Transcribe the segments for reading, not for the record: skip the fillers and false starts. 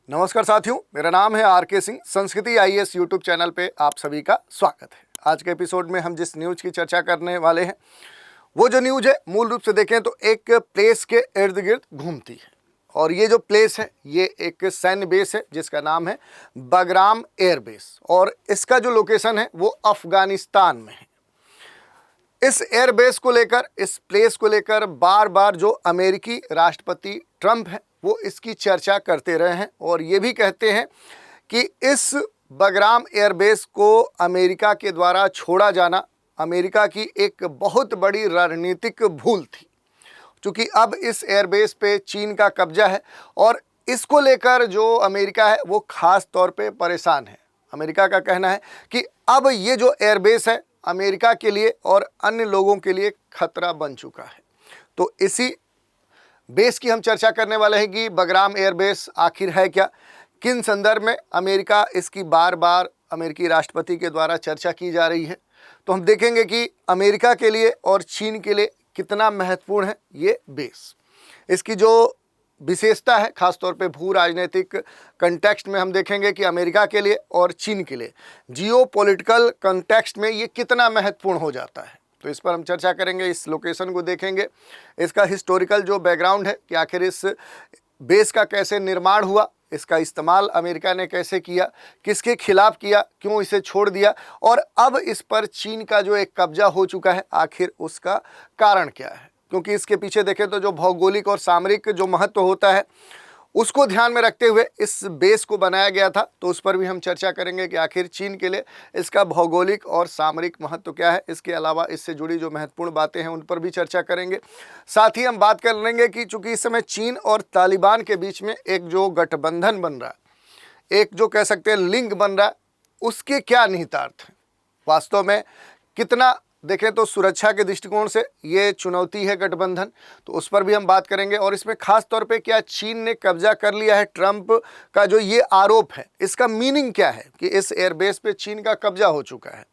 नमस्कार साथियों, मेरा नाम है आर.के. सिंह। संस्कृति आईएएस यूट्यूब चैनल पे आप सभी का स्वागत है। आज के एपिसोड में हम जिस न्यूज़ की चर्चा करने वाले हैं वो जो न्यूज़ है मूल रूप से देखें तो एक प्लेस के इर्द गिर्द घूमती है। और ये जो प्लेस है ये एक सैन्य बेस है जिसका नाम है बगराम एयरबेस, और इसका जो लोकेशन है वो अफगानिस्तान में है। इस एयरबेस को लेकर, इस प्लेस को लेकर बार बार जो अमेरिकी राष्ट्रपति ट्रंप है वो इसकी चर्चा करते रहे हैं और ये भी कहते हैं कि इस बगराम एयरबेस को अमेरिका के द्वारा छोड़ा जाना अमेरिका की एक बहुत बड़ी रणनीतिक भूल थी, क्योंकि अब इस एयरबेस पे चीन का कब्जा है और इसको लेकर जो अमेरिका है वो ख़ास तौर पे परेशान है। अमेरिका का कहना है कि अब ये जो एयरबेस है अमेरिका के लिए और अन्य लोगों के लिए खतरा बन चुका है। तो इसी बेस की हम चर्चा करने वाले हैं कि बगराम एयरबेस आखिर है क्या, किन संदर्भ में अमेरिका इसकी बार बार अमेरिकी राष्ट्रपति के द्वारा चर्चा की जा रही है। तो हम देखेंगे कि अमेरिका के लिए और चीन के लिए कितना महत्वपूर्ण है ये बेस। इसकी जो विशेषता है खासतौर पे भू राजनीतिक कंटेक्स्ट में हम देखेंगे कि अमेरिका के लिए और चीन के लिए जियोपॉलिटिकल कंटेक्स्ट में ये कितना महत्वपूर्ण हो जाता है। तो इस पर हम चर्चा करेंगे, इस लोकेशन को देखेंगे, इसका हिस्टोरिकल जो बैकग्राउंड है कि आखिर इस बेस का कैसे निर्माण हुआ, इसका इस्तेमाल अमेरिका ने कैसे किया, किसके खिलाफ किया, क्यों इसे छोड़ दिया, और अब इस पर चीन का जो एक कब्जा हो चुका है आखिर उसका कारण क्या है। क्योंकि इसके पीछे देखें तो जो भौगोलिक और सामरिक जो महत्व होता है उसको ध्यान में रखते हुए इस बेस को बनाया गया था। तो उस पर भी हम चर्चा करेंगे कि आखिर चीन के लिए इसका भौगोलिक और सामरिक महत्व क्या है। इसके अलावा इससे जुड़ी जो महत्वपूर्ण बातें हैं उन पर भी चर्चा करेंगे। साथ ही हम बात कर लेंगे कि चूंकि इस समय चीन और तालिबान के बीच में एक जो गठबंधन बन रहा है, एक जो कह सकते हैं लिंक बन रहा है, उसके क्या निहितार्थ हैं, वास्तव में कितना देखें तो सुरक्षा के दृष्टिकोण से ये चुनौती है गठबंधन। तो उस पर भी हम बात करेंगे। और इसमें खास तौर पे क्या चीन ने कब्जा कर लिया है, ट्रंप का जो ये आरोप है इसका मीनिंग क्या है कि इस एयरबेस पे चीन का कब्जा हो चुका है,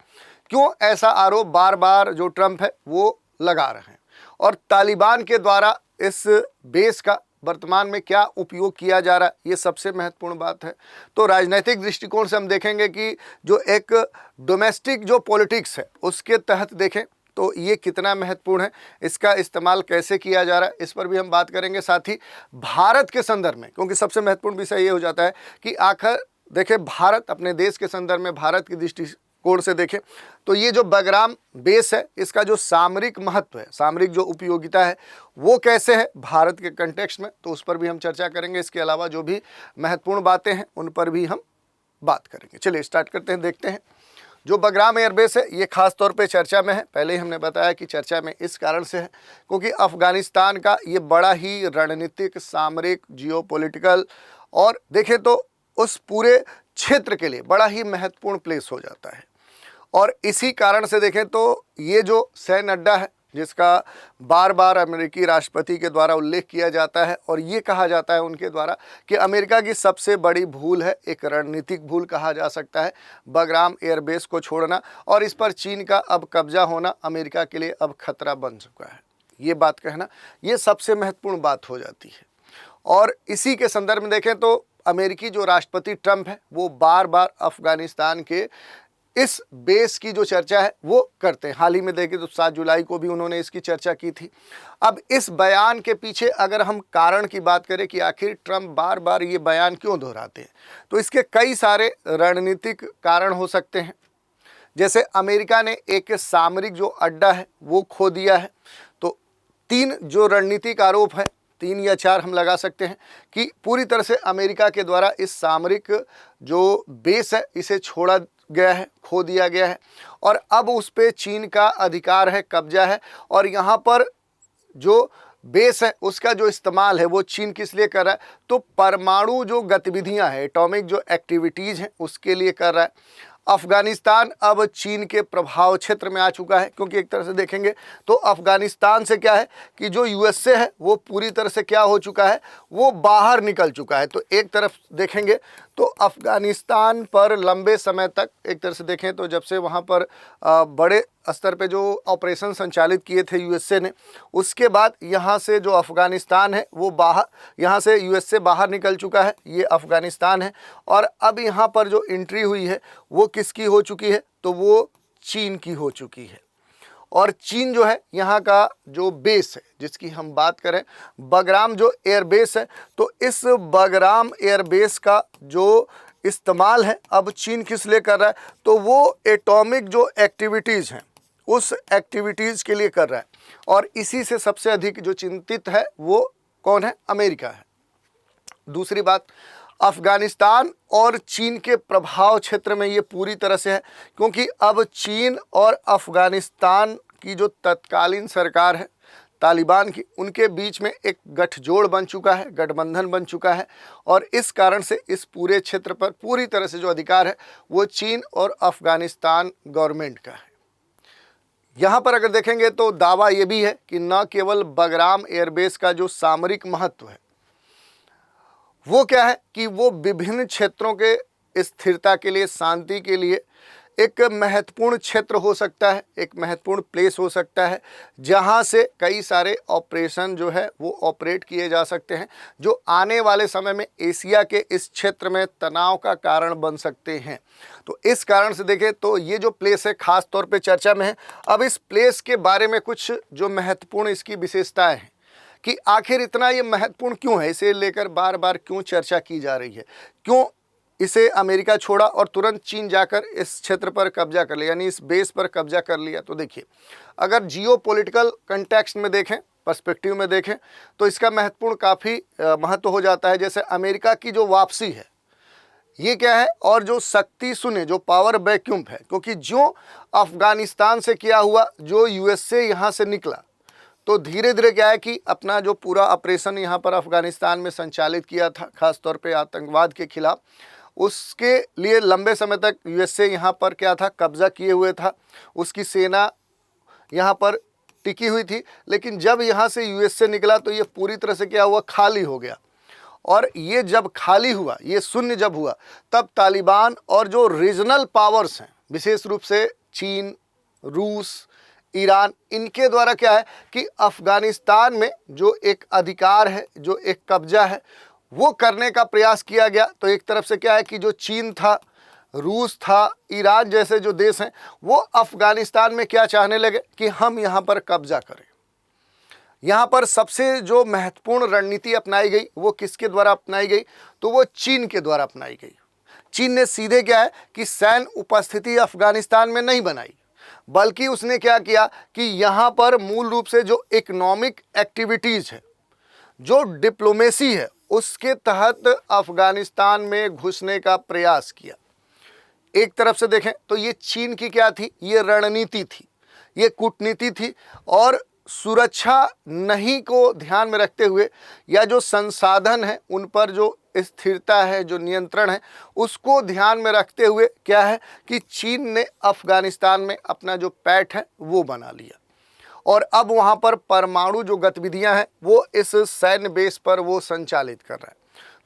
क्यों ऐसा आरोप बार बार जो ट्रंप है वो लगा रहे हैं, और तालिबान के द्वारा इस बेस का वर्तमान में क्या उपयोग किया जा रहा है, ये सबसे महत्वपूर्ण बात है। तो राजनीतिक दृष्टिकोण से हम देखेंगे कि जो एक डोमेस्टिक जो पॉलिटिक्स है उसके तहत देखें तो ये कितना महत्वपूर्ण है, इसका इस्तेमाल कैसे किया जा रहा है, इस पर भी हम बात करेंगे। साथ ही भारत के संदर्भ में, क्योंकि सबसे महत्वपूर्ण विषय ये हो जाता है कि आखिर देखें भारत अपने देश के संदर्भ में, भारत की दृष्टिकोण से देखें तो ये जो बगराम बेस है इसका जो सामरिक महत्व है, सामरिक जो उपयोगिता है वो कैसे है भारत के कंटेक्स्ट में, तो उस पर भी हम चर्चा करेंगे। इसके अलावा जो भी महत्वपूर्ण बातें हैं उन पर भी हम बात करेंगे। चलिए स्टार्ट करते हैं, देखते हैं। जो बगराम एयरबेस है ये खास तौर पे चर्चा में है। पहले ही हमने बताया कि चर्चा में इस कारण से है क्योंकि अफगानिस्तान का ये बड़ा ही रणनीतिक, सामरिक, जियोपॉलिटिकल और देखें तो उस पूरे क्षेत्र के लिए बड़ा ही महत्वपूर्ण प्लेस हो जाता है। और इसी कारण से देखें तो ये जो सैन्य अड्डा है जिसका बार बार अमेरिकी राष्ट्रपति के द्वारा उल्लेख किया जाता है और ये कहा जाता है उनके द्वारा कि अमेरिका की सबसे बड़ी भूल है, एक रणनीतिक भूल कहा जा सकता है, बगराम एयरबेस को छोड़ना और इस पर चीन का अब कब्जा होना अमेरिका के लिए अब खतरा बन चुका है। ये बात कहना ये सबसे महत्वपूर्ण बात हो जाती है। और इसी के संदर्भ में देखें तो अमेरिकी जो राष्ट्रपति ट्रंप है वो बार बार अफगानिस्तान के इस बेस की जो चर्चा है वो करते हैं। हाल ही में देखें तो 7 जुलाई को भी उन्होंने इसकी चर्चा की थी। अब इस बयान के पीछे अगर हम कारण की बात करें कि आखिर ट्रंप बार बार ये बयान क्यों दोहराते हैं, तो इसके कई सारे रणनीतिक कारण हो सकते हैं। जैसे अमेरिका ने एक सामरिक जो अड्डा है वो खो दिया है। तो 3 जो रणनीतिक आरोप है, 3 या 4 हम लगा सकते हैं कि पूरी तरह से अमेरिका के द्वारा इस सामरिक जो बेस है इसे छोड़ा गया है, खो दिया गया है और अब उस पे चीन का अधिकार है, कब्जा है। और यहाँ पर जो बेस है उसका जो इस्तेमाल है वो चीन किस लिए कर रहा है, तो परमाणु जो गतिविधियाँ हैं, एटॉमिक जो एक्टिविटीज़ हैं उसके लिए कर रहा है। अफगानिस्तान अब चीन के प्रभाव क्षेत्र में आ चुका है, क्योंकि एक तरह से देखेंगे तो अफगानिस्तान से क्या है कि जो यूएसए है वो पूरी तरह से क्या हो चुका है, वो बाहर निकल चुका है। तो एक तरफ देखेंगे तो अफगानिस्तान पर लंबे समय तक एक तरह से देखें तो जब से वहाँ पर बड़े स्तर पे जो ऑपरेशन संचालित किए थे यूएसए ने, उसके बाद यहाँ से जो अफ़गानिस्तान है वो बाहर, यहाँ से यूएसए बाहर निकल चुका है, ये अफ़गानिस्तान है। और अब यहाँ पर जो एंट्री हुई है वो किसकी हो चुकी है, तो वो चीन की हो चुकी है। और चीन जो है यहाँ का जो बेस है जिसकी हम बात करें, बगराम जो एयरबेस है, तो इस बगराम एयरबेस का जो इस्तेमाल है अब चीन किस लिए कर रहा है, तो वो एटॉमिक जो एक्टिविटीज़ हैं उस एक्टिविटीज़ के लिए कर रहा है। और इसी से सबसे अधिक जो चिंतित है वो कौन है, अमेरिका है। दूसरी बात, अफ़गानिस्तान और चीन के प्रभाव क्षेत्र में ये पूरी तरह से है, क्योंकि अब चीन और अफ़गानिस्तान की जो तत्कालीन सरकार है तालिबान की, उनके बीच में एक गठजोड़ बन चुका है, गठबंधन बन चुका है। और इस कारण से इस पूरे क्षेत्र पर पूरी तरह से जो अधिकार है वो चीन और अफ़गानिस्तान गवर्नमेंट का है। यहाँ पर अगर देखेंगे तो दावा ये भी है कि न केवल बगराम एयरबेस का जो सामरिक महत्व है वो क्या है कि वो विभिन्न क्षेत्रों के स्थिरता के लिए, शांति के लिए एक महत्वपूर्ण क्षेत्र हो सकता है, एक महत्वपूर्ण प्लेस हो सकता है, जहां से कई सारे ऑपरेशन जो है वो ऑपरेट किए जा सकते हैं, जो आने वाले समय में एशिया के इस क्षेत्र में तनाव का कारण बन सकते हैं। तो इस कारण से देखें तो ये जो प्लेस है ख़ास तौर पे चर्चा में है। अब इस प्लेस के बारे में कुछ जो महत्वपूर्ण इसकी विशेषताएँ हैं कि आखिर इतना ये महत्वपूर्ण क्यों है, इसे लेकर बार बार क्यों चर्चा की जा रही है, क्यों इसे अमेरिका छोड़ा और तुरंत चीन जाकर इस क्षेत्र पर कब्जा कर लिया, यानी इस बेस पर कब्जा कर लिया। तो देखिए, अगर जियो पॉलिटिकल कंटेक्स्ट में देखें, पर्सपेक्टिव में देखें, तो इसका महत्वपूर्ण काफ़ी महत्व हो जाता है। जैसे अमेरिका की जो वापसी है ये क्या है, और जो शक्ति शून्य जो पावर वैक्यूम है, क्योंकि जो अफ़गानिस्तान से क्या हुआ, जो यूएसए यहाँ से निकला, तो धीरे धीरे क्या है कि अपना जो पूरा ऑपरेशन यहाँ पर अफ़गानिस्तान में संचालित किया था, ख़ास तौर पे आतंकवाद के खिलाफ, उसके लिए लंबे समय तक यूएसए यहाँ पर क्या था, कब्ज़ा किए हुए था, उसकी सेना यहाँ पर टिकी हुई थी। लेकिन जब यहाँ से यूएसए निकला तो ये पूरी तरह से क्या हुआ, खाली हो गया। और ये जब खाली हुआ, ये शून्य जब हुआ, तब तालिबान और जो रीजनल पावर्स हैं, विशेष रूप से चीन, रूस, ईरान, इनके द्वारा क्या है कि अफ़गानिस्तान में जो एक अधिकार है, जो एक कब्जा है, वो करने का प्रयास किया गया। तो एक तरफ से क्या है कि जो चीन था, रूस था, ईरान जैसे जो देश हैं, वो अफ़गानिस्तान में क्या चाहने लगे कि हम यहाँ पर कब्जा करें। यहाँ पर सबसे जो महत्वपूर्ण रणनीति अपनाई गई वो किसके द्वारा अपनाई गई, तो वो चीन के द्वारा अपनाई गई। चीन ने सीधे क्या है कि सैन्य उपस्थिति अफ़गानिस्तान में नहीं बनाई, बल्कि उसने क्या किया कि यहाँ पर मूल रूप से जो इकोनॉमिक एक्टिविटीज़ है, जो डिप्लोमेसी है, उसके तहत अफ़गानिस्तान में घुसने का प्रयास किया। एक तरफ से देखें तो ये चीन की क्या थी, ये रणनीति थी, ये कूटनीति थी। और सुरक्षा नहीं को ध्यान में रखते हुए, या जो संसाधन है उन पर जो स्थिरता है, जो नियंत्रण है, उसको ध्यान में रखते हुए क्या है कि चीन ने अफ़गानिस्तान में अपना जो पैठ है वो बना लिया। और अब वहाँ पर परमाणु जो गतिविधियाँ हैं वो इस सैन्य बेस पर वो संचालित कर रहा है।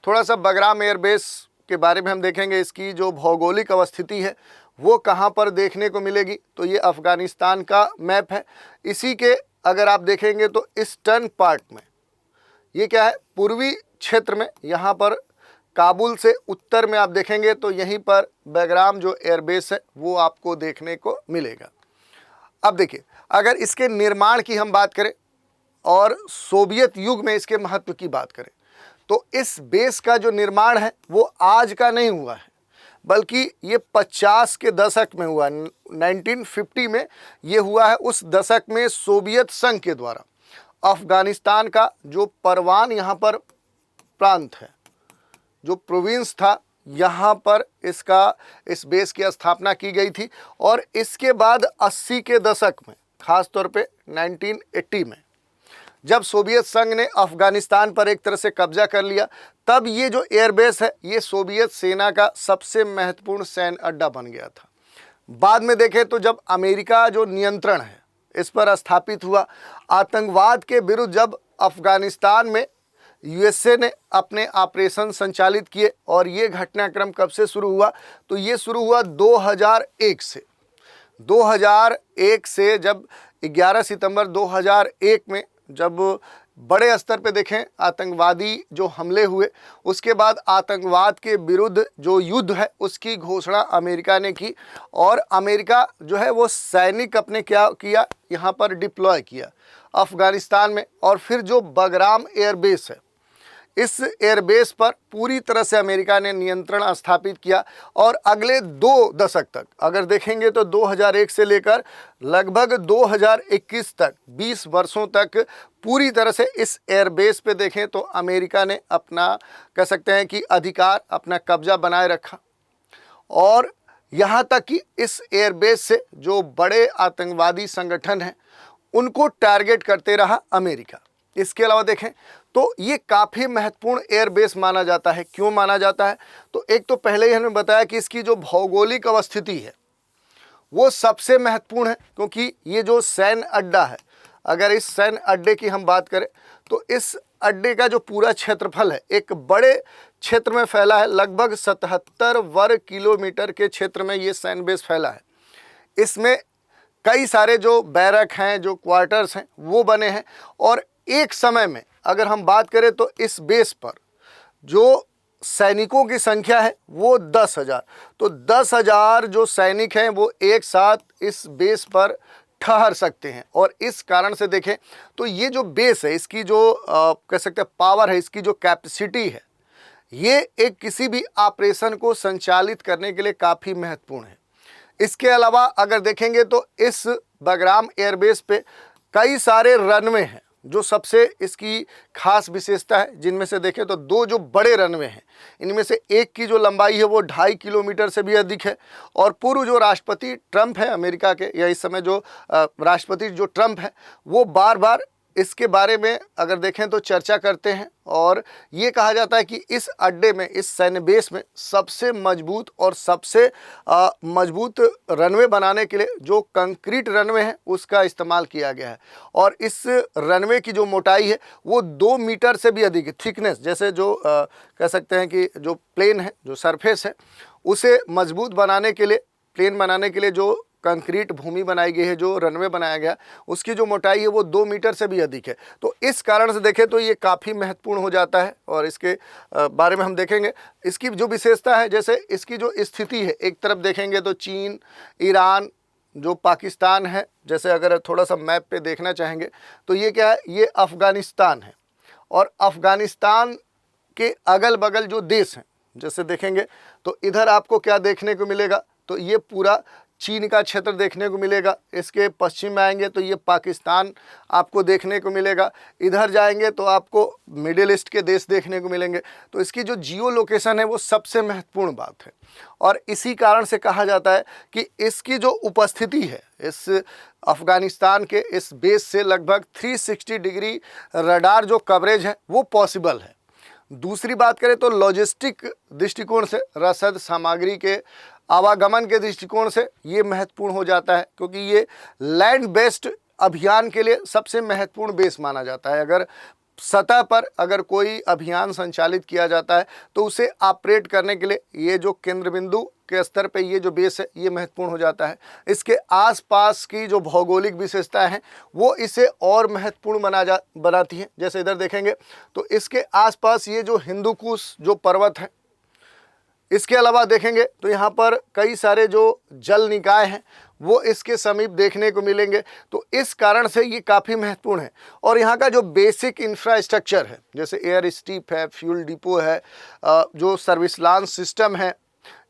थोड़ा सा बगराम एयरबेस के बारे में हम देखेंगे, इसकी जो भौगोलिक अवस्थिति है वो कहाँ पर देखने को मिलेगी, तो ये अफ़गानिस्तान का मैप है। इसी के अगर आप देखेंगे तो ईस्टर्न पार्ट में ये क्या है, पूर्वी क्षेत्र में, यहाँ पर काबुल से उत्तर में आप देखेंगे तो यहीं पर बगराम जो एयरबेस है वो आपको देखने को मिलेगा। अब देखिए, अगर इसके निर्माण की हम बात करें और सोवियत युग में इसके महत्व की बात करें, तो इस बेस का जो निर्माण है वो आज का नहीं हुआ है, बल्कि ये 50 के दशक में हुआ, 1950 में ये हुआ है। उस दशक में सोवियत संघ के द्वारा अफ़गानिस्तान का जो परवान यहाँ पर प्रांत है, जो प्रोविंस था, यहाँ पर इस बेस की स्थापना की गई थी। और इसके बाद 80 के दशक में, ख़ास तौर पे 1980 में, जब सोवियत संघ ने अफ़गानिस्तान पर एक तरह से कब्जा कर लिया, तब ये जो एयरबेस है ये सोवियत सेना का सबसे महत्वपूर्ण सैन्य अड्डा बन गया था। बाद में देखें तो जब अमेरिका जो नियंत्रण है इस पर स्थापित हुआ, आतंकवाद के विरुद्ध जब अफ़गानिस्तान में यूएसए ने अपने ऑपरेशन संचालित किए, और ये घटनाक्रम कब से शुरू हुआ, तो ये शुरू हुआ 2001 से। 2001 से जब 11 सितंबर 2001 में जब बड़े स्तर पे देखें आतंकवादी जो हमले हुए, उसके बाद आतंकवाद के विरुद्ध जो युद्ध है उसकी घोषणा अमेरिका ने की और अमेरिका जो है वो सैनिक अपने क्या किया, यहाँ पर डिप्लॉय किया अफ़गानिस्तान में। और फिर जो बगराम एयरबेस है, इस एयरबेस पर पूरी तरह से अमेरिका ने नियंत्रण स्थापित किया और अगले 2 दशक तक अगर देखेंगे तो 2001 से लेकर लगभग 2021 तक 20 वर्षों तक पूरी तरह से इस एयरबेस पे देखें तो अमेरिका ने अपना कह सकते हैं कि अधिकार, अपना कब्जा बनाए रखा। और यहाँ तक कि इस एयरबेस से जो बड़े आतंकवादी संगठन हैं उनको टारगेट करते रहा अमेरिका। इसके अलावा देखें तो ये काफ़ी महत्वपूर्ण एयरबेस माना जाता है। क्यों माना जाता है? तो एक तो पहले ही हमने बताया कि इसकी जो भौगोलिक अवस्थिति है वो सबसे महत्वपूर्ण है, क्योंकि ये जो सैन्य अड्डा है, अगर इस सैन्य अड्डे की हम बात करें तो इस अड्डे का जो पूरा क्षेत्रफल है एक बड़े क्षेत्र में फैला है। लगभग 77 वर्ग किलोमीटर के क्षेत्र में ये सैन्य बेस फैला है। इसमें कई सारे जो बैरक हैं, जो क्वार्टर्स हैं वो बने हैं। और एक समय में अगर हम बात करें तो इस बेस पर जो सैनिकों की संख्या है वो 10,000, तो 10,000 जो सैनिक हैं वो एक साथ इस बेस पर ठहर सकते हैं। और इस कारण से देखें तो ये जो बेस है, इसकी जो कह सकते हैं पावर है, इसकी जो कैपेसिटी है, ये एक किसी भी ऑपरेशन को संचालित करने के लिए काफ़ी महत्वपूर्ण है। इसके अलावा अगर देखेंगे तो इस बगराम एयरबेस पे कई सारे रनवे हैं जो सबसे इसकी खास विशेषता है, जिनमें से देखें तो 2 जो बड़े रनवे हैं, इनमें से एक की जो लंबाई है वो 2.5 किलोमीटर से भी अधिक है। और पूर्व जो राष्ट्रपति ट्रंप है अमेरिका के, या इस समय जो राष्ट्रपति जो ट्रंप है, वो बार बार इसके बारे में अगर देखें तो चर्चा करते हैं। और ये कहा जाता है कि इस अड्डे में, इस सैन्य बेस में सबसे मजबूत और सबसे मजबूत रनवे बनाने के लिए जो कंक्रीट रनवे है उसका इस्तेमाल किया गया है। और इस रनवे की जो मोटाई है वो 2 मीटर से भी अधिक है। थिकनेस जैसे जो कह सकते हैं कि जो प्लेन है, जो सरफेस है, उसे मजबूत बनाने के लिए, प्लेन बनाने के लिए जो कंक्रीट भूमि बनाई गई है, जो रनवे बनाया गया, उसकी जो मोटाई है वो 2 मीटर से भी अधिक है। तो इस कारण से देखें तो ये काफ़ी महत्वपूर्ण हो जाता है। और इसके बारे में हम देखेंगे इसकी जो विशेषता है, जैसे इसकी जो स्थिति है, एक तरफ देखेंगे तो चीन, ईरान, जो पाकिस्तान है, जैसे अगर थोड़ा सा मैप पे देखना चाहेंगे तो ये क्या है, ये अफ़गानिस्तान है। और अफ़गानिस्तान के अगल बगल जो देश हैं, जैसे देखेंगे तो इधर आपको क्या देखने को मिलेगा, तो ये पूरा चीन का क्षेत्र देखने को मिलेगा। इसके पश्चिम में आएंगे तो ये पाकिस्तान आपको देखने को मिलेगा। इधर जाएंगे तो आपको मिडिल ईस्ट के देश देखने को मिलेंगे। तो इसकी जो जियो लोकेशन है वो सबसे महत्वपूर्ण बात है। और इसी कारण से कहा जाता है कि इसकी जो उपस्थिति है इस अफ़गानिस्तान के इस बेस से लगभग 360 डिग्री रडार जो कवरेज है वो पॉसिबल है। दूसरी बात करें तो लॉजिस्टिक दृष्टिकोण से, रसद सामग्री के आवागमन के दृष्टिकोण से ये महत्वपूर्ण हो जाता है, क्योंकि ये लैंड बेस्ड अभियान के लिए सबसे महत्वपूर्ण बेस माना जाता है। अगर सतह पर अगर कोई अभियान संचालित किया जाता है तो उसे ऑपरेट करने के लिए ये जो केंद्र बिंदु के स्तर पे ये जो बेस है ये महत्वपूर्ण हो जाता है। इसके आसपास की जो भौगोलिक विशेषताएं हैं वो इसे और महत्वपूर्ण बनाती हैं। जैसे इधर देखेंगे तो इसके आसपास ये जो हिंदू कुश जो पर्वत है, इसके अलावा देखेंगे तो यहाँ पर कई सारे जो जल निकाय हैं वो इसके समीप देखने को मिलेंगे। तो इस कारण से ये काफ़ी महत्वपूर्ण है। और यहाँ का जो बेसिक इंफ्रास्ट्रक्चर है, जैसे एयर स्ट्रिप है, फ्यूल डिपो है, जो सर्विस लॉन्च सिस्टम है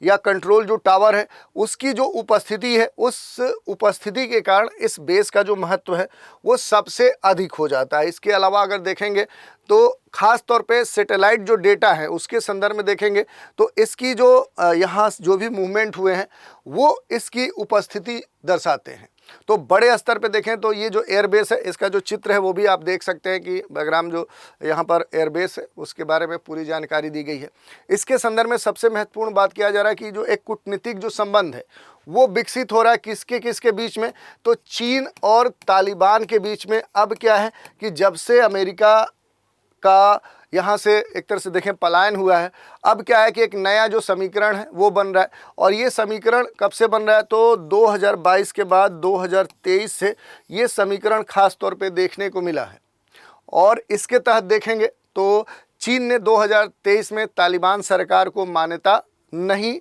या कंट्रोल जो टावर है, उसकी जो उपस्थिति है, उस उपस्थिति के कारण इस बेस का जो महत्व है वो सबसे अधिक हो जाता है। इसके अलावा अगर देखेंगे तो ख़ास तौर पे सैटेलाइट जो डेटा है उसके संदर्भ में देखेंगे तो इसकी जो यहाँ जो भी मूवमेंट हुए हैं वो इसकी उपस्थिति दर्शाते हैं। तो बड़े स्तर पे देखें तो ये जो एयरबेस है इसका जो चित्र है वो भी आप देख सकते हैं कि बगराम जो यहाँ पर एयरबेस है उसके बारे में पूरी जानकारी दी गई है। इसके संदर्भ में सबसे महत्वपूर्ण बात किया जा रहा है कि जो एक कूटनीतिक जो संबंध है वो विकसित हो रहा है किसके किसके बीच में, तो चीन और तालिबान के बीच में। अब क्या है कि जब से अमेरिका का यहाँ से एक तरह से देखें पलायन हुआ है। अब क्या है कि एक नया जो समीकरण है वो बन रहा है, और ये समीकरण कब से बन रहा है तो 2022 के बाद 2023 से ये समीकरण खास तौर पे देखने को मिला है। और इसके तहत देखेंगे तो चीन ने 2023 में तालिबान सरकार को मान्यता नहीं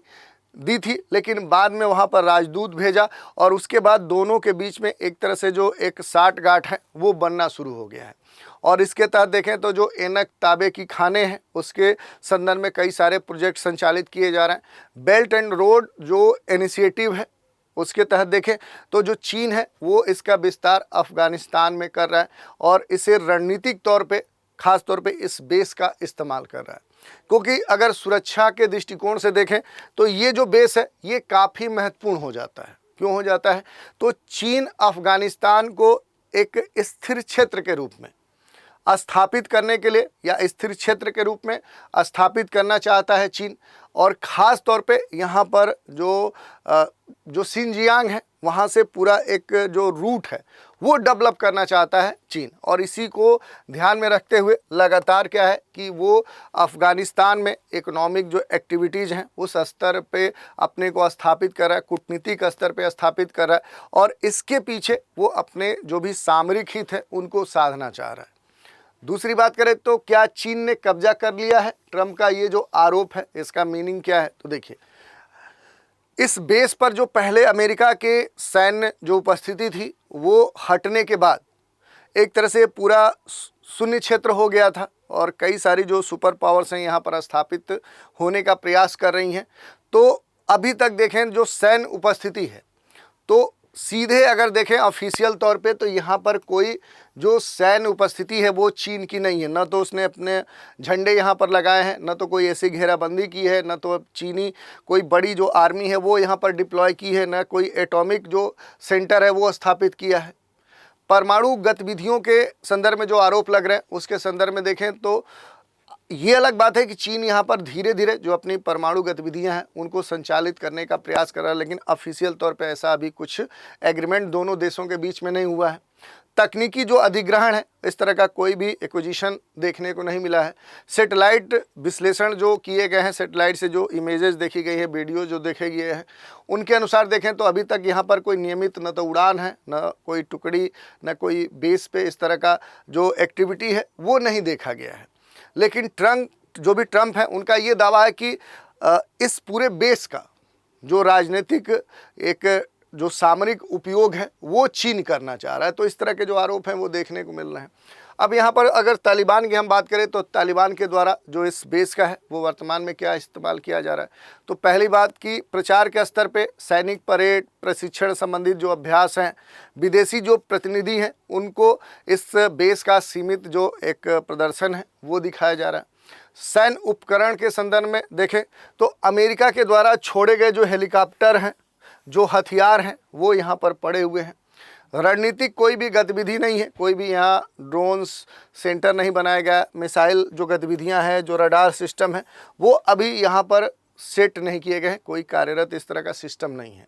दी थी, लेकिन बाद में वहाँ पर राजदूत भेजा और उसके बाद दोनों के बीच में एक तरह से जो एक साठगांठ है वो बनना शुरू हो गया है। और इसके तहत देखें तो जो एनक ताबे की खाने हैं उसके संदर्भ में कई सारे प्रोजेक्ट संचालित किए जा रहे हैं। बेल्ट एंड रोड जो इनिशिएटिव है उसके तहत देखें तो जो चीन है वो इसका विस्तार अफगानिस्तान में कर रहा है और इसे रणनीतिक तौर पे खास तौर पे इस बेस का इस्तेमाल कर रहा है, क्योंकि अगर सुरक्षा के दृष्टिकोण से देखें तो ये जो बेस है ये काफ़ी महत्वपूर्ण हो जाता है। क्यों हो जाता है तो चीन अफगानिस्तान को एक स्थिर क्षेत्र के रूप में स्थापित करने के लिए या स्थिर क्षेत्र के रूप में स्थापित करना चाहता है चीन, और ख़ास तौर पे यहाँ पर जो सिंजियांग है वहाँ से पूरा एक जो रूट है वो डेवलप करना चाहता है चीन। और इसी को ध्यान में रखते हुए लगातार क्या है कि वो अफ़गानिस्तान में इकोनॉमिक जो एक्टिविटीज़ हैं उस स्तर पे अपने को स्थापित कर रहा है, कूटनीतिक स्तर पे स्थापित कर रहा है, और इसके पीछे वो अपने जो भी सामरिक हित है उनको साधना चाह रहा है। दूसरी बात करें तो क्या चीन ने कब्जा कर लिया है, ट्रंप का ये जो आरोप है इसका मीनिंग क्या है तो देखिए, इस बेस पर जो पहले अमेरिका के सैन्य जो उपस्थिति थी वो हटने के बाद एक तरह से पूरा शून्य क्षेत्र हो गया था और कई सारी जो सुपर पावर्स हैं यहाँ पर स्थापित होने का प्रयास कर रही हैं। तो अभी तक देखें जो सैन्य उपस्थिति है तो सीधे अगर देखें ऑफिशियल तौर पे तो यहाँ पर कोई जो सैन्य उपस्थिति है वो चीन की नहीं है, न तो उसने अपने झंडे यहाँ पर लगाए हैं, न तो कोई ऐसी घेराबंदी की है, न तो चीनी कोई बड़ी जो आर्मी है वो यहाँ पर डिप्लॉय की है, न कोई एटॉमिक जो सेंटर है वो स्थापित किया है। परमाणु गतिविधियों के संदर्भ में जो आरोप लग रहे हैं उसके संदर्भ में देखें तो ये अलग बात है कि चीन यहाँ पर धीरे धीरे जो अपनी परमाणु गतिविधियाँ हैं उनको संचालित करने का प्रयास कर रहा है, लेकिन ऑफिशियल तौर पे ऐसा अभी कुछ एग्रीमेंट दोनों देशों के बीच में नहीं हुआ है। तकनीकी जो अधिग्रहण है इस तरह का कोई भी एक्विजिशन देखने को नहीं मिला है। सैटेलाइट विश्लेषण जो किए गए हैं, सैटेलाइट से जो इमेजेस देखी गई है, वीडियो जो देखे गए हैं, उनके अनुसार देखें तो अभी तक यहाँ पर कोई नियमित न तो उड़ान है, न कोई टुकड़ी, न कोई बेस पे इस तरह का जो एक्टिविटी है वो नहीं देखा गया है। लेकिन ट्रंप है उनका ये दावा है कि इस पूरे बेस का जो राजनीतिक एक जो सामरिक उपयोग है वो चीन करना चाह रहा है। तो इस तरह के जो आरोप हैं वो देखने को मिल रहे हैं। अब यहाँ पर अगर तालिबान की हम बात करें तो तालिबान के द्वारा जो इस बेस का है वो वर्तमान में क्या इस्तेमाल किया जा रहा है, तो पहली बात कि प्रचार के स्तर पे सैनिक परेड प्रशिक्षण संबंधित जो अभ्यास हैं, विदेशी जो प्रतिनिधि हैं उनको इस बेस का सीमित जो एक प्रदर्शन है वो दिखाया जा रहा है। सैन्य उपकरण के संदर्भ में देखें तो अमेरिका के द्वारा छोड़े गए जो हेलीकॉप्टर हैं, जो हथियार हैं वो यहाँ पर पड़े हुए हैं। रणनीतिक कोई भी गतिविधि नहीं है, कोई भी यहाँ ड्रोन्स सेंटर नहीं बनाया गया, मिसाइल जो गतिविधियाँ हैं, जो रडार सिस्टम है वो अभी यहाँ पर सेट नहीं किए गए हैं, कोई कार्यरत इस तरह का सिस्टम नहीं है।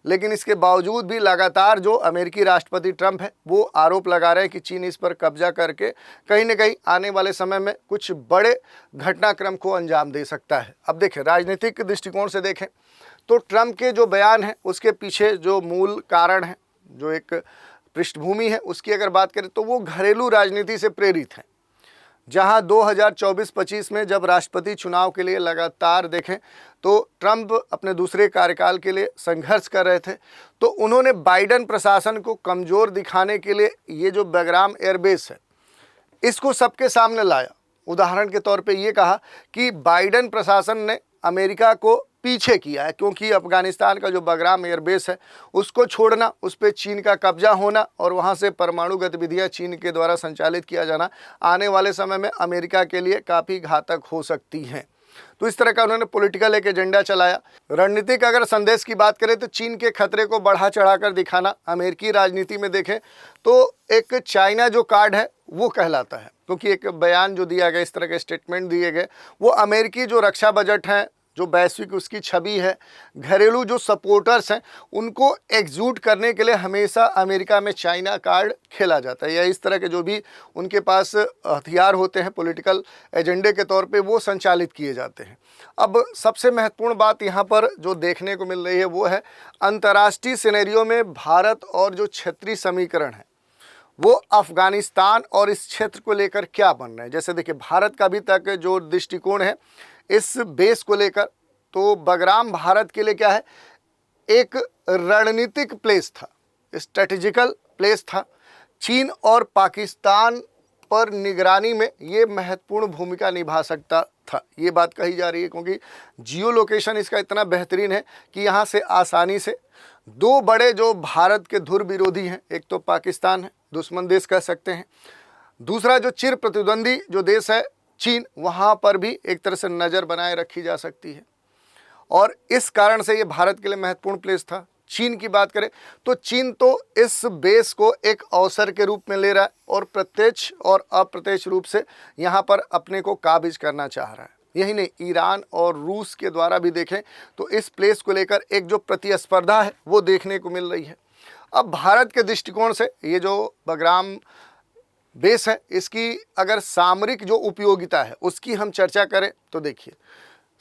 लेकिन इसके बावजूद भी लगातार जो अमेरिकी राष्ट्रपति ट्रंप है वो आरोप लगा रहे हैं कि चीन इस पर कब्जा करके कहीं न कहीं आने वाले समय में कुछ बड़े घटनाक्रम को अंजाम दे सकता है। अब देखें राजनीतिक दृष्टिकोण से देखें तो ट्रंप के जो बयान है उसके पीछे जो मूल कारण है, जो एक पृष्ठभूमि है उसकी अगर बात करें तो वो घरेलू राजनीति से प्रेरित है। जहां 2024-25 में जब राष्ट्रपति चुनाव के लिए लगातार देखें तो ट्रंप अपने दूसरे कार्यकाल के लिए संघर्ष कर रहे थे, तो उन्होंने बाइडेन प्रशासन को कमज़ोर दिखाने के लिए ये जो बेगराम एयरबेस है इसको सबके सामने लाया। उदाहरण के तौर पे ये कहा कि बाइडेन प्रशासन ने अमेरिका को पीछे किया है, क्योंकि अफगानिस्तान का जो बेगराम एयरबेस है उसको छोड़ना, उस पर चीन का कब्जा होना और वहाँ से परमाणु गतिविधियाँ चीन के द्वारा संचालित किया जाना आने वाले समय में अमेरिका के लिए काफ़ी घातक हो सकती हैं। तो इस तरह का उन्होंने पॉलिटिकल एक एजेंडा चलाया। रणनीतिक अगर संदेश की बात करें तो चीन के खतरे को बढ़ा चढ़ाकर दिखाना अमेरिकी राजनीति में देखें तो एक चाइना जो कार्ड है वो कहलाता है, क्योंकि एक बयान जो दिया गया, इस तरह के स्टेटमेंट दिए गए, वो अमेरिकी जो रक्षा बजट हैं जो वैश्विक उसकी छवि है, घरेलू जो सपोर्टर्स हैं, उनको एकजुट करने के लिए हमेशा अमेरिका में चाइना कार्ड खेला जाता है, या इस तरह के जो भी उनके पास हथियार होते हैं पॉलिटिकल एजेंडे के तौर पे वो संचालित किए जाते हैं। अब सबसे महत्वपूर्ण बात यहाँ पर जो देखने को मिल रही है वो है अंतर्राष्ट्रीय सिनेरियो में भारत और जो क्षेत्रीय समीकरण है वो अफगानिस्तान और इस क्षेत्र को लेकर क्या बन रहे हैं। जैसे देखिए, भारत का अभी तक जो दृष्टिकोण है इस बेस को लेकर, तो बगराम भारत के लिए क्या है, एक रणनीतिक प्लेस था, स्ट्रेटेजिकल प्लेस था। चीन और पाकिस्तान पर निगरानी में ये महत्वपूर्ण भूमिका निभा सकता था, ये बात कही जा रही है, क्योंकि जियो लोकेशन इसका इतना बेहतरीन है कि यहाँ से आसानी से दो बड़े जो भारत के धुर विरोधी हैं, एक तो पाकिस्तान है, दुश्मन देश कह सकते हैं, दूसरा जो चिर प्रतिद्वंदी जो देश है चीन, वहाँ पर भी एक तरह से नज़र बनाए रखी जा सकती है। और इस कारण से ये भारत के लिए महत्वपूर्ण प्लेस था। चीन की बात करें तो चीन तो इस बेस को एक अवसर के रूप में ले रहा है और प्रत्यक्ष और अप्रत्यक्ष रूप से यहाँ पर अपने को काबिज करना चाह रहा है। यही नहीं, ईरान और रूस के द्वारा भी देखें तो इस प्लेस को लेकर एक जो प्रतिस्पर्धा है वो देखने को मिल रही है। अब भारत के दृष्टिकोण से ये जो बगराम बेस है, इसकी अगर सामरिक जो उपयोगिता है उसकी हम चर्चा करें तो देखिए,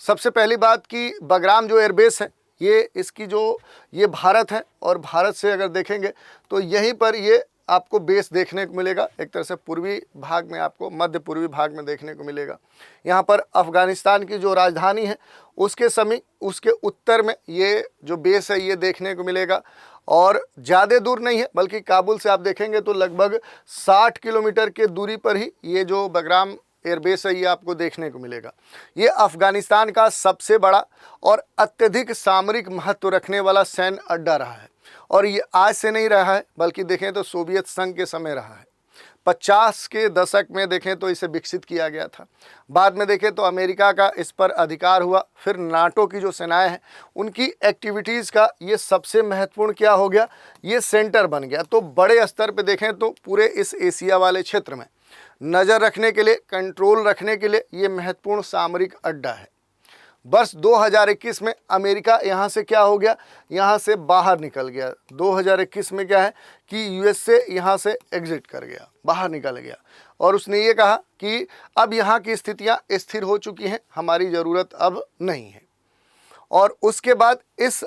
सबसे पहली बात कि बगराम जो एयरबेस है ये इसकी जो ये भारत है, और भारत से अगर देखेंगे तो यहीं पर ये आपको बेस देखने को मिलेगा, एक तरह से पूर्वी भाग में, आपको मध्य पूर्वी भाग में देखने को मिलेगा। यहाँ पर अफ़गानिस्तान की जो राजधानी है उसके समीप, उसके उत्तर में ये जो बेस है ये देखने को मिलेगा, और ज़्यादा दूर नहीं है, बल्कि काबुल से आप देखेंगे तो लगभग 60 किलोमीटर के दूरी पर ही ये जो बगराम एयरबेस है ये आपको देखने को मिलेगा। ये अफ़गानिस्तान का सबसे बड़ा और अत्यधिक सामरिक महत्व रखने वाला सैन्य अड्डा रहा है, और ये आज से नहीं रहा है, बल्कि देखें तो सोवियत संघ के समय रहा है। 50 के दशक में देखें तो इसे विकसित किया गया था, बाद में देखें तो अमेरिका का इस पर अधिकार हुआ, फिर नाटो की जो सेनाएं हैं उनकी एक्टिविटीज़ का ये सबसे महत्वपूर्ण क्या हो गया, ये सेंटर बन गया। तो बड़े स्तर पे देखें तो पूरे इस एशिया वाले क्षेत्र में नज़र रखने के लिए, कंट्रोल रखने के लिए ये महत्वपूर्ण सामरिक अड्डा है। वर्ष 2021 में अमेरिका यहाँ से क्या हो गया, यहाँ से बाहर निकल गया। 2021 में क्या है कि यूएसए यहाँ से एग्जिट कर गया, बाहर निकल गया, और उसने ये कहा कि अब यहाँ की स्थितियाँ स्थिर हो चुकी हैं, हमारी ज़रूरत अब नहीं है। और उसके बाद इस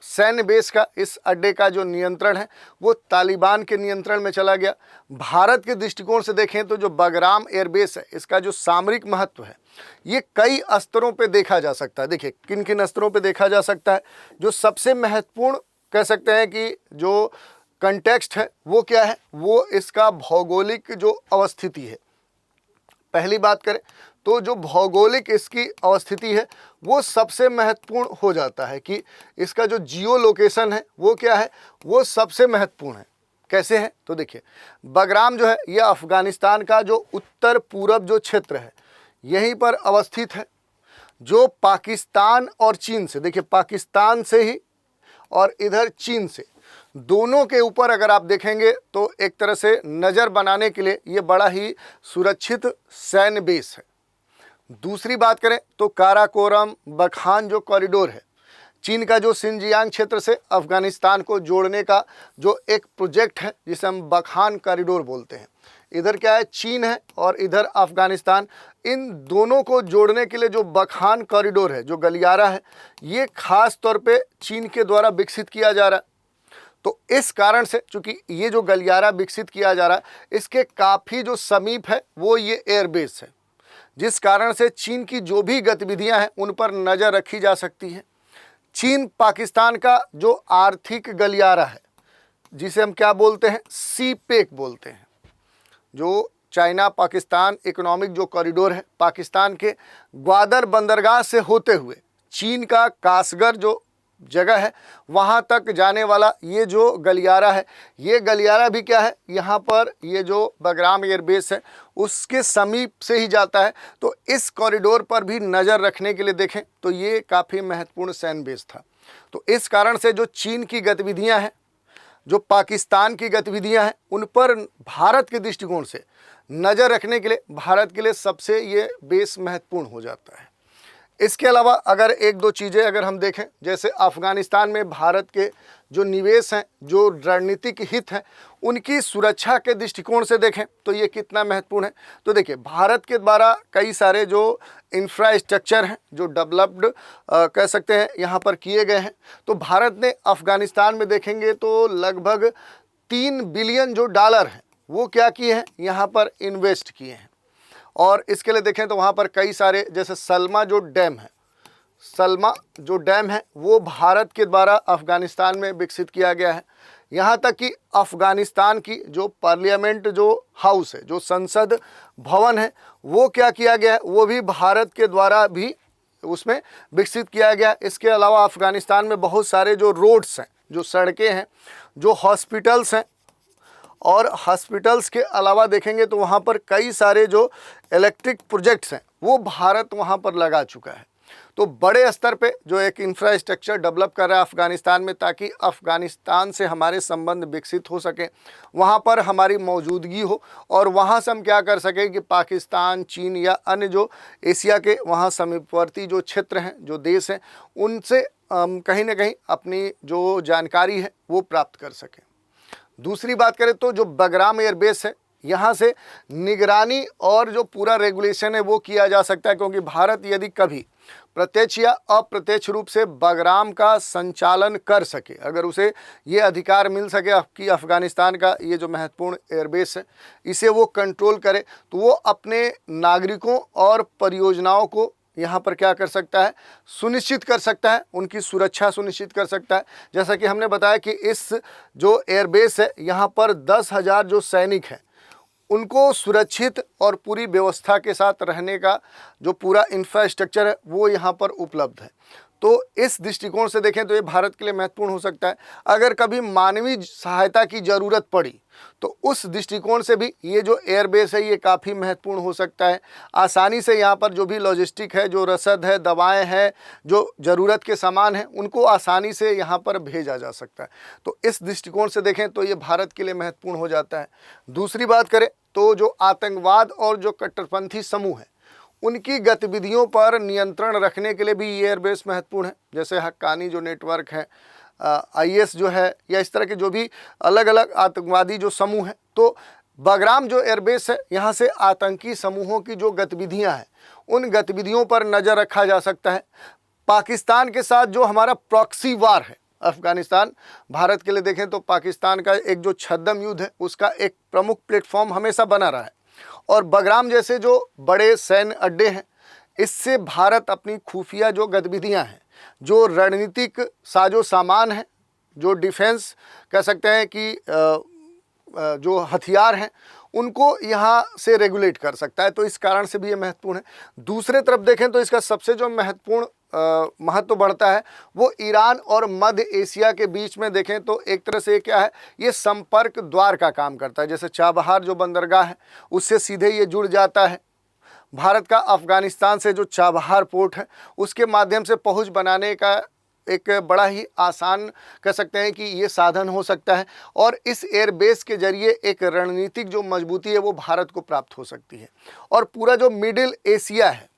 सैन्य बेस का, इस अड्डे का जो नियंत्रण है वो तालिबान के नियंत्रण में चला गया। भारत के दृष्टिकोण से देखें तो जो बगराम एयरबेस है इसका जो सामरिक महत्व है ये कई स्तरों पे देखा जा सकता है। देखिए किन किन स्तरों पे देखा जा सकता है। जो सबसे महत्वपूर्ण कह सकते हैं कि जो कंटेक्स्ट है वो क्या है, वो इसका भौगोलिक जो अवस्थिति है। पहली बात करें तो जो भौगोलिक इसकी अवस्थिति है वो सबसे महत्वपूर्ण हो जाता है कि इसका जो जियो लोकेशन है वो क्या है, वो सबसे महत्वपूर्ण है। कैसे है तो देखिए, बगराम जो है यह अफ़गानिस्तान का जो उत्तर पूरब जो क्षेत्र है यहीं पर अवस्थित है, जो पाकिस्तान और चीन से, देखिए पाकिस्तान से ही और इधर चीन से, दोनों के ऊपर अगर आप देखेंगे तो एक तरह से नज़र बनाने के लिए ये बड़ा ही सुरक्षित सैन्य बेस है। दूसरी बात करें तो काराकोरम बखान जो कॉरिडोर है, चीन का जो सिंजियांग क्षेत्र से अफ़गानिस्तान को जोड़ने का जो एक प्रोजेक्ट है जिसे हम बखान कॉरिडोर बोलते हैं। इधर क्या है, चीन है और इधर अफ़गानिस्तान, इन दोनों को जोड़ने के लिए जो बखान कॉरिडोर है, जो गलियारा है, ये खास तौर पे चीन के द्वारा विकसित किया जा रहा है। तो इस कारण से चूँकि ये जो गलियारा विकसित किया जा रहा है इसके काफ़ी जो समीप है वो ये एयरबेस है, जिस कारण से चीन की जो भी गतिविधियां हैं उन पर नज़र रखी जा सकती है। चीन पाकिस्तान का जो आर्थिक गलियारा है जिसे हम क्या बोलते हैं, सीपेक बोलते हैं, जो चाइना पाकिस्तान इकोनॉमिक जो कॉरिडोर है, पाकिस्तान के ग्वादर बंदरगाह से होते हुए चीन का कासगर जो जगह है वहाँ तक जाने वाला ये जो गलियारा है, ये गलियारा भी क्या है, यहाँ पर ये जो बगराम एयरबेस है उसके समीप से ही जाता है। तो इस कॉरिडोर पर भी नज़र रखने के लिए देखें तो ये काफ़ी महत्वपूर्ण सैन्य बेस था। तो इस कारण से जो चीन की गतिविधियाँ हैं, जो पाकिस्तान की गतिविधियाँ हैं, उन पर भारत के दृष्टिकोण से नज़र रखने के लिए भारत के लिए सबसे ये बेस महत्वपूर्ण हो जाता है। इसके अलावा अगर एक दो चीज़ें अगर हम देखें, जैसे अफ़गानिस्तान में भारत के जो निवेश हैं, जो रणनीतिक हित हैं, उनकी सुरक्षा के दृष्टिकोण से देखें तो ये कितना महत्वपूर्ण है। तो देखिए, भारत के द्वारा कई सारे जो इंफ्रास्ट्रक्चर हैं, जो डेवलप्ड कह सकते हैं यहाँ पर किए गए हैं। तो भारत ने अफ़गानिस्तान में देखेंगे तो लगभग 3 बिलियन जो डॉलर हैं वो क्या किए हैं, यहाँ पर इन्वेस्ट किए हैं। और इसके लिए देखें तो वहाँ पर कई सारे, जैसे सलमा जो डैम है वो भारत के द्वारा अफ़गानिस्तान में विकसित किया गया है। यहाँ तक कि अफ़गानिस्तान की जो पार्लियामेंट जो हाउस है, जो संसद भवन है, वो क्या किया गया है, वो भी भारत के द्वारा भी उसमें विकसित किया गया। इसके अलावा अफ़गानिस्तान में बहुत सारे जो रोड्स हैं, जो सड़कें हैं, जो हॉस्पिटल्स हैं, और हॉस्पिटल्स के अलावा देखेंगे तो वहाँ पर कई सारे जो इलेक्ट्रिक प्रोजेक्ट्स हैं वो भारत वहाँ पर लगा चुका है। तो बड़े स्तर पे जो एक इंफ्रास्ट्रक्चर डेवलप कर रहा है अफ़गानिस्तान में, ताकि अफ़गानिस्तान से हमारे संबंध विकसित हो सके, वहाँ पर हमारी मौजूदगी हो, और वहाँ से हम क्या कर सकें कि पाकिस्तान, चीन या अन्य जो एशिया के वहाँ समीपवर्ती जो क्षेत्र हैं, जो देश हैं, उनसे कहीं ना कहीं अपनी जो जानकारी है वो प्राप्त कर सकें। दूसरी बात करें तो जो बगराम एयरबेस है, यहाँ से निगरानी और जो पूरा रेगुलेशन है वो किया जा सकता है, क्योंकि भारत यदि कभी प्रत्यक्ष या अप्रत्यक्ष रूप से बगराम का संचालन कर सके, अगर उसे ये अधिकार मिल सके कि अफ़गानिस्तान का ये जो महत्वपूर्ण एयरबेस है इसे वो कंट्रोल करे, तो वो अपने नागरिकों और परियोजनाओं को यहाँ पर क्या कर सकता है, सुनिश्चित कर सकता है, उनकी सुरक्षा सुनिश्चित कर सकता है। जैसा कि हमने बताया कि इस जो एयरबेस है यहाँ पर 10,000 जो सैनिक हैं उनको सुरक्षित और पूरी व्यवस्था के साथ रहने का जो पूरा इंफ्रास्ट्रक्चर है वो यहाँ पर उपलब्ध है। तो इस दृष्टिकोण से देखें तो ये भारत के लिए महत्वपूर्ण हो सकता है। अगर कभी मानवीय सहायता की ज़रूरत पड़ी तो उस दृष्टिकोण से भी ये जो एयरबेस है ये काफ़ी महत्वपूर्ण हो सकता है। आसानी से यहाँ पर जो भी लॉजिस्टिक है, जो रसद है, दवाएं हैं, जो ज़रूरत के सामान हैं, उनको आसानी से यहाँ पर भेजा जा सकता है। तो इस दृष्टिकोण से देखें तो ये भारत के लिए महत्वपूर्ण हो जाता है। दूसरी बात करें तो जो आतंकवाद और जो कट्टरपंथी समूह है उनकी गतिविधियों पर नियंत्रण रखने के लिए भी ये एयरबेस महत्वपूर्ण है। जैसे हक्कानी जो नेटवर्क है, IS जो है, या इस तरह के जो भी अलग अलग आतंकवादी जो समूह हैं, तो बगराम जो एयरबेस है यहाँ से आतंकी समूहों की जो गतिविधियाँ हैं उन गतिविधियों पर नज़र रखा जा सकता है। पाकिस्तान के साथ जो हमारा प्रॉक्सी वार है अफ़गानिस्तान, भारत के लिए देखें तो पाकिस्तान का एक जो छद्म युद्ध है उसका एक प्रमुख प्लेटफॉर्म हमेशा बना रहा है, और बगराम जैसे जो बड़े सैन्य अड्डे हैं इससे भारत अपनी खुफिया जो गतिविधियां हैं, जो रणनीतिक साजो सामान है, जो डिफेंस कह सकते हैं कि जो हथियार हैं उनको यहाँ से रेगुलेट कर सकता है। तो इस कारण से भी ये महत्वपूर्ण है। दूसरे तरफ देखें तो इसका सबसे जो महत्वपूर्ण महत्व बढ़ता है वो ईरान और मध्य एशिया के बीच में देखें तो एक तरह से क्या है, ये संपर्क द्वार का काम करता है। जैसे चाबहार जो बंदरगाह है उससे सीधे ये जुड़ जाता है। भारत का अफ़गानिस्तान से जो चाबहार पोर्ट है उसके माध्यम से पहुंच बनाने का एक बड़ा ही आसान कह सकते हैं कि ये साधन हो सकता है, और इस एयरबेस के जरिए एक रणनीतिक जो मजबूती है वो भारत को प्राप्त हो सकती है। और पूरा जो मिडिल एशिया है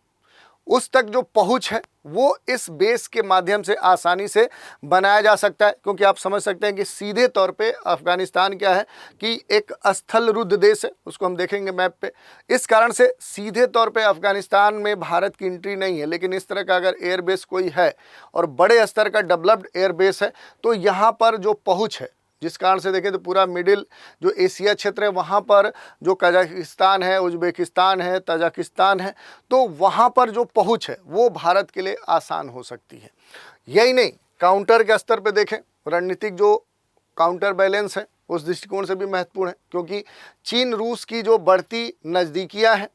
उस तक जो पहुंच है वो इस बेस के माध्यम से आसानी से बनाया जा सकता है, क्योंकि आप समझ सकते हैं कि सीधे तौर पे अफ़गानिस्तान क्या है कि एक स्थल रुद्ध देश है, उसको हम देखेंगे मैप पे। इस कारण से सीधे तौर पे अफ़गानिस्तान में भारत की एंट्री नहीं है, लेकिन इस तरह का अगर एयरबेस कोई है और बड़े स्तर का डेवलप्ड एयरबेस है तो यहाँ पर जो पहुँच है, जिस कारण से देखें तो पूरा मिडिल जो एशिया क्षेत्र है वहाँ पर जो कजाकिस्तान है, उज़्बेकिस्तान है, तजाकिस्तान है, तो वहाँ पर जो पहुँच है वो भारत के लिए आसान हो सकती है। यही नहीं, काउंटर के स्तर पे देखें, रणनीतिक जो काउंटर बैलेंस है उस दृष्टिकोण से भी महत्वपूर्ण है, क्योंकि चीन रूस की जो बढ़ती नज़दीकियाँ हैं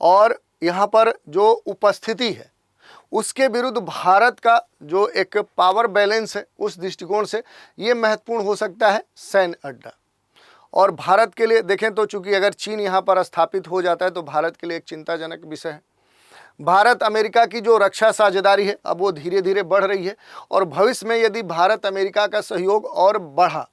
और यहाँ पर जो उपस्थिति है उसके विरुद्ध भारत का जो एक पावर बैलेंस है उस दृष्टिकोण से ये महत्वपूर्ण हो सकता है सैन्य अड्डा। और भारत के लिए देखें तो चूंकि अगर चीन यहाँ पर स्थापित हो जाता है तो भारत के लिए एक चिंताजनक विषय है। भारत अमेरिका की जो रक्षा साझेदारी है अब वो धीरे धीरे बढ़ रही है, और भविष्य में यदि भारत अमेरिका का सहयोग और बढ़ा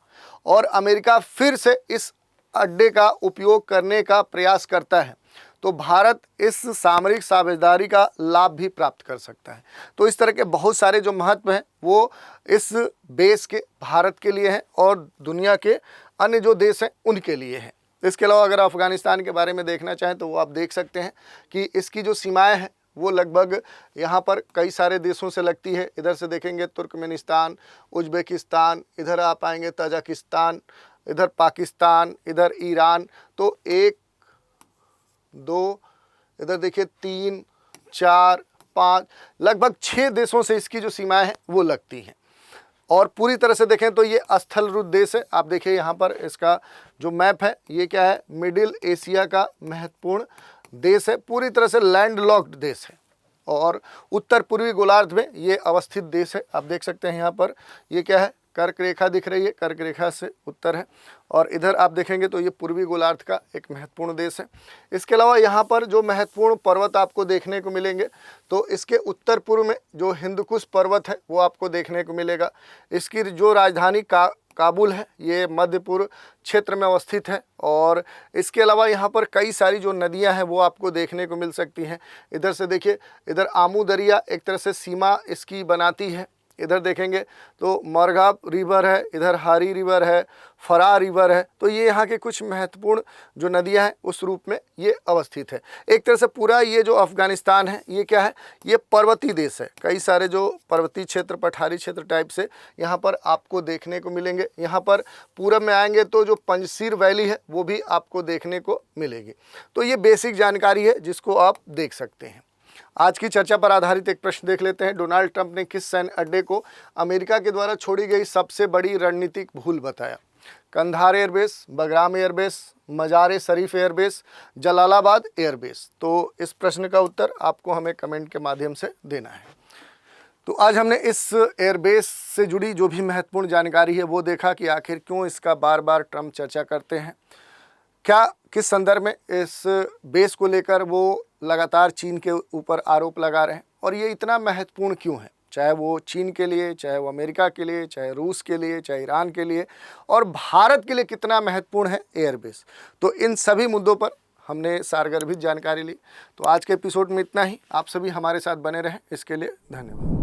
और अमेरिका फिर से इस अड्डे का उपयोग करने का प्रयास करता है तो भारत इस सामरिक साझेदारी का लाभ भी प्राप्त कर सकता है। तो इस तरह के बहुत सारे जो महत्व हैं वो इस बेस के भारत के लिए हैं और दुनिया के अन्य जो देश हैं उनके लिए हैं। इसके अलावा अगर अफ़गानिस्तान के बारे में देखना चाहें तो वो आप देख सकते हैं कि इसकी जो सीमाएं हैं वो लगभग यहाँ पर कई सारे देशों से लगती है। इधर से देखेंगे तुर्कमेनिस्तान, उज़्बेकिस्तान, इधर आ पाएंगे तजाकिस्तान, इधर पाकिस्तान, इधर ईरान। तो 1 2 इधर देखिए 3 4 5 लगभग 6 देशों से इसकी जो सीमाएं हैं वो लगती हैं। और पूरी तरह से देखें तो ये स्थलरूप देश है। आप देखिए यहाँ पर इसका जो मैप है ये क्या है, मिडिल एशिया का महत्वपूर्ण देश है, पूरी तरह से लैंडलॉक्ड देश है और उत्तर पूर्वी गोलार्ध में ये अवस्थित देश है। आप देख सकते हैं यहाँ पर ये क्या है, कर्क रेखा दिख रही है, कर्क रेखा से उत्तर है और इधर आप देखेंगे तो ये पूर्वी गोलार्ध का एक महत्वपूर्ण देश है। इसके अलावा यहाँ पर जो महत्वपूर्ण पर्वत आपको देखने को मिलेंगे तो इसके उत्तर पूर्व में जो हिंदकुश पर्वत है वो आपको देखने को मिलेगा। इसकी जो राजधानी काबुल है ये मध्य पूर्व क्षेत्र में अवस्थित है और इसके अलावा यहाँ पर कई सारी जो नदियाँ हैं वो आपको देखने को मिल सकती हैं। इधर से देखिए, इधर आमू दरिया एक तरह से सीमा इसकी बनाती है। इधर देखेंगे तो मरघा रिवर है, इधर हारी रिवर है, फरा रिवर है। तो ये यहाँ के कुछ महत्वपूर्ण जो नदियाँ हैं उस रूप में ये अवस्थित है। एक तरह से पूरा ये जो अफ़गानिस्तान है ये क्या है, ये पर्वतीय देश है। कई सारे जो पर्वतीय क्षेत्र, पठारी क्षेत्र टाइप से यहाँ पर आपको देखने को मिलेंगे। यहाँ पर पूरब में आएंगे तो जो पंजशीर वैली है वो भी आपको देखने को मिलेगी। तो ये बेसिक जानकारी है जिसको आप देख सकते हैं। आज की चर्चा पर आधारित एक प्रश्न देख लेते हैं। डोनाल्ड ट्रंप ने किस सैन्य अड्डे को अमेरिका के द्वारा छोड़ी गई सबसे बड़ी रणनीतिक भूल बताया? कंधार एयरबेस, बगराम एयरबेस, मजार शरीफ एयरबेस, जलालाबाद एयरबेस। तो इस प्रश्न का उत्तर आपको हमें कमेंट के माध्यम से देना है। तो आज हमने इस एयरबेस से जुड़ी जो भी महत्वपूर्ण जानकारी है वो देखा कि आखिर क्यों इसका बार बार ट्रंप चर्चा करते हैं, क्या किस संदर्भ में इस बेस को लेकर वो लगातार चीन के ऊपर आरोप लगा रहे हैं और ये इतना महत्वपूर्ण क्यों है, चाहे वो चीन के लिए, चाहे वो अमेरिका के लिए, चाहे रूस के लिए, चाहे ईरान के लिए और भारत के लिए कितना महत्वपूर्ण है एयरबेस। तो इन सभी मुद्दों पर हमने सारगर्भित जानकारी ली। तो आज के एपिसोड में इतना ही। आप सभी हमारे साथ बने रहें, इसके लिए धन्यवाद।